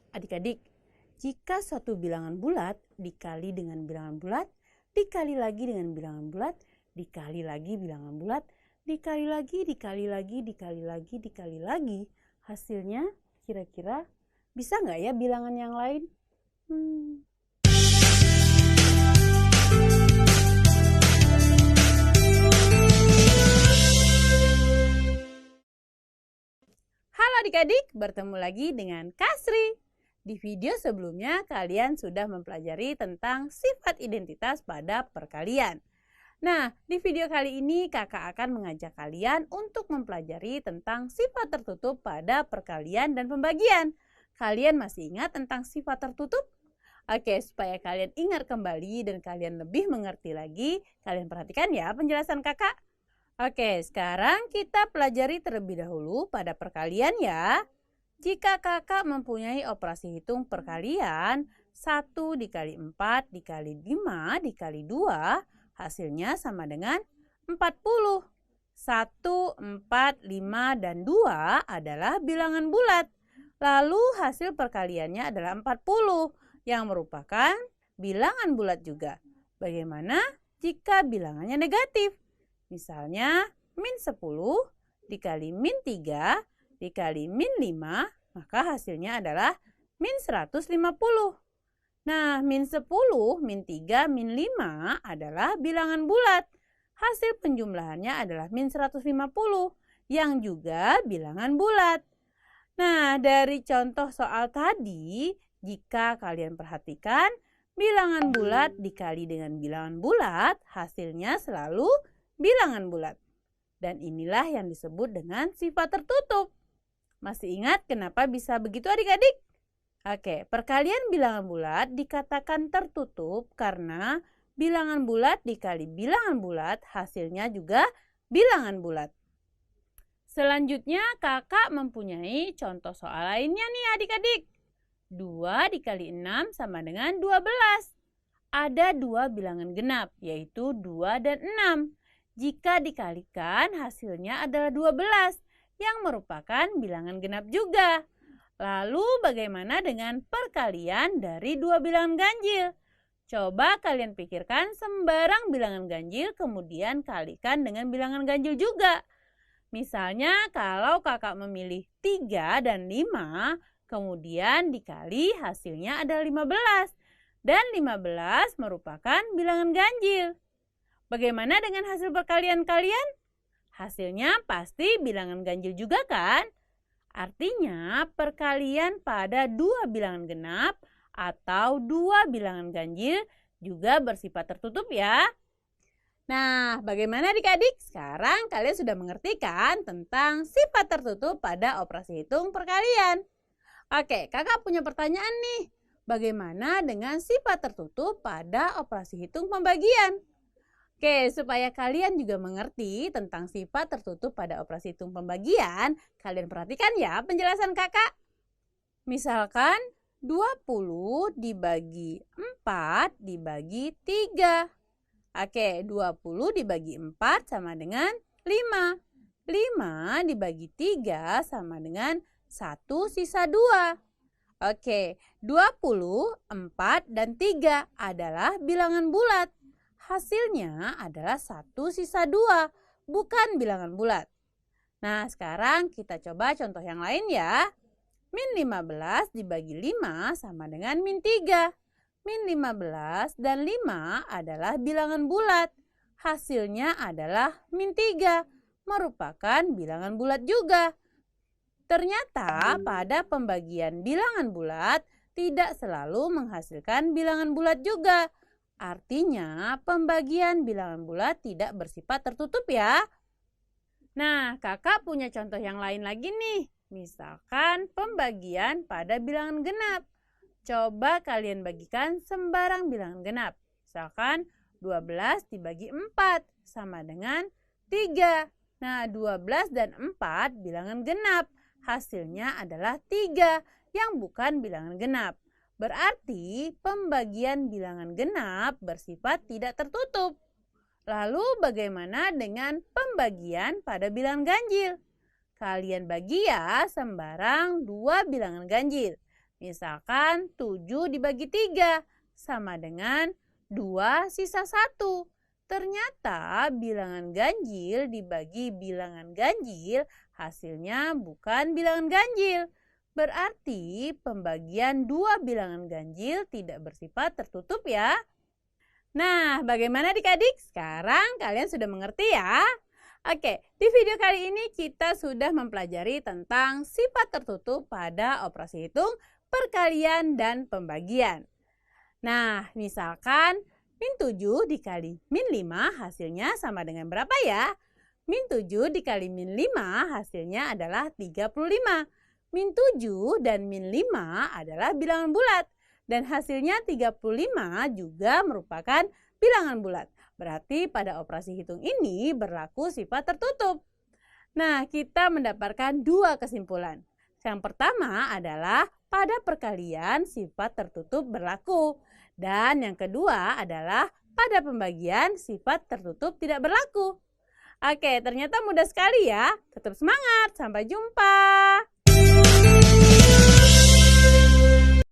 Adik-adik, jika suatu bilangan bulat dikali dengan bilangan bulat, dikali lagi dengan bilangan bulat, dikali lagi bilangan bulat, dikali lagi, hasilnya kira-kira bisa nggak ya bilangan yang lain? Halo adik-adik, bertemu lagi dengan Kasri. Di video sebelumnya kalian sudah mempelajari tentang sifat identitas pada perkalian. Nah, di video kali ini kakak akan mengajak kalian untuk mempelajari tentang sifat tertutup pada perkalian dan pembagian. Kalian masih ingat tentang sifat tertutup? Oke, supaya kalian ingat kembali dan kalian lebih mengerti lagi, kalian perhatikan ya penjelasan kakak. Oke, sekarang kita pelajari terlebih dahulu pada perkalian ya. Jika kakak mempunyai operasi hitung perkalian 1 dikali 4 dikali 5 dikali 2, hasilnya sama dengan 40. 1, 4, 5, dan 2 adalah bilangan bulat. Lalu hasil perkaliannya adalah 40 yang merupakan bilangan bulat juga. Bagaimana jika bilangannya negatif? Misalnya min 10 dikali min 3 dikali min 5, maka hasilnya adalah min 150. Nah, min 10, min 3, min 5 adalah bilangan bulat. Hasil penjumlahannya adalah min 150 yang juga bilangan bulat. Nah, dari contoh soal tadi, jika kalian perhatikan, bilangan bulat dikali dengan bilangan bulat, hasilnya selalu bilangan bulat. Dan inilah yang disebut dengan sifat tertutup. Masih ingat kenapa bisa begitu adik-adik? Oke, perkalian bilangan bulat dikatakan tertutup karena bilangan bulat dikali bilangan bulat hasilnya juga bilangan bulat. Selanjutnya kakak mempunyai contoh soal lainnya nih adik-adik. 2 dikali 6 sama dengan 12. Ada dua bilangan genap yaitu 2 dan 6. Jika dikalikan hasilnya adalah 12 yang merupakan bilangan genap juga. Lalu bagaimana dengan perkalian dari dua bilangan ganjil? Coba kalian pikirkan sembarang bilangan ganjil kemudian kalikan dengan bilangan ganjil juga. Misalnya kalau kakak memilih 3 dan 5, kemudian dikali hasilnya adalah 15. Dan 15 merupakan bilangan ganjil. Bagaimana dengan hasil perkalian kalian? Hasilnya pasti bilangan ganjil juga kan? Artinya perkalian pada dua bilangan genap atau dua bilangan ganjil juga bersifat tertutup ya. Nah, bagaimana adik-adik? Sekarang kalian sudah mengerti kan tentang sifat tertutup pada operasi hitung perkalian? Oke, kakak punya pertanyaan nih. Bagaimana dengan sifat tertutup pada operasi hitung pembagian? Oke, supaya kalian juga mengerti tentang sifat tertutup pada operasi hitung pembagian, kalian perhatikan ya penjelasan kakak. Misalkan 20 dibagi 4 dibagi 3. Oke, 20 dibagi 4 sama dengan 5. 5 dibagi 3 sama dengan 1 sisa 2. Oke, 20, 4, dan 3 adalah bilangan bulat. Hasilnya adalah 1 sisa 2, bukan bilangan bulat. Nah, sekarang kita coba contoh yang lain ya. Min 15 dibagi 5 sama dengan min 3. Min 15 dan 5 adalah bilangan bulat. Hasilnya adalah min 3, merupakan bilangan bulat juga. Ternyata pada pembagian bilangan bulat tidak selalu menghasilkan bilangan bulat juga. Artinya pembagian bilangan bulat tidak bersifat tertutup ya. Nah, kakak punya contoh yang lain lagi nih. Misalkan pembagian pada bilangan genap. Coba kalian bagikan sembarang bilangan genap. Misalkan 12 dibagi 4 sama dengan 3. Nah, 12 dan 4 bilangan genap. Hasilnya adalah 3 yang bukan bilangan genap. Berarti pembagian bilangan genap bersifat tidak tertutup. Lalu bagaimana dengan pembagian pada bilangan ganjil? Kalian bagi ya sembarang dua bilangan ganjil. Misalkan 7 dibagi 3 sama dengan 2 sisa 1. Ternyata bilangan ganjil dibagi bilangan ganjil hasilnya bukan bilangan ganjil. Berarti pembagian dua bilangan ganjil tidak bersifat tertutup ya. Nah, bagaimana adik-adik? Sekarang kalian sudah mengerti ya? Oke, di video kali ini kita sudah mempelajari tentang sifat tertutup pada operasi hitung, perkalian, dan pembagian. Nah, misalkan min 7 dikali min 5 hasilnya sama dengan berapa ya? Min 7 dikali min 5 hasilnya adalah 35. Min 7 dan min 5 adalah bilangan bulat. Dan hasilnya 35 juga merupakan bilangan bulat. Berarti pada operasi hitung ini berlaku sifat tertutup. Nah, kita mendapatkan dua kesimpulan. Yang pertama adalah pada perkalian sifat tertutup berlaku. Dan yang kedua adalah pada pembagian sifat tertutup tidak berlaku. Oke, ternyata mudah sekali ya. Tetap semangat. Sampai jumpa.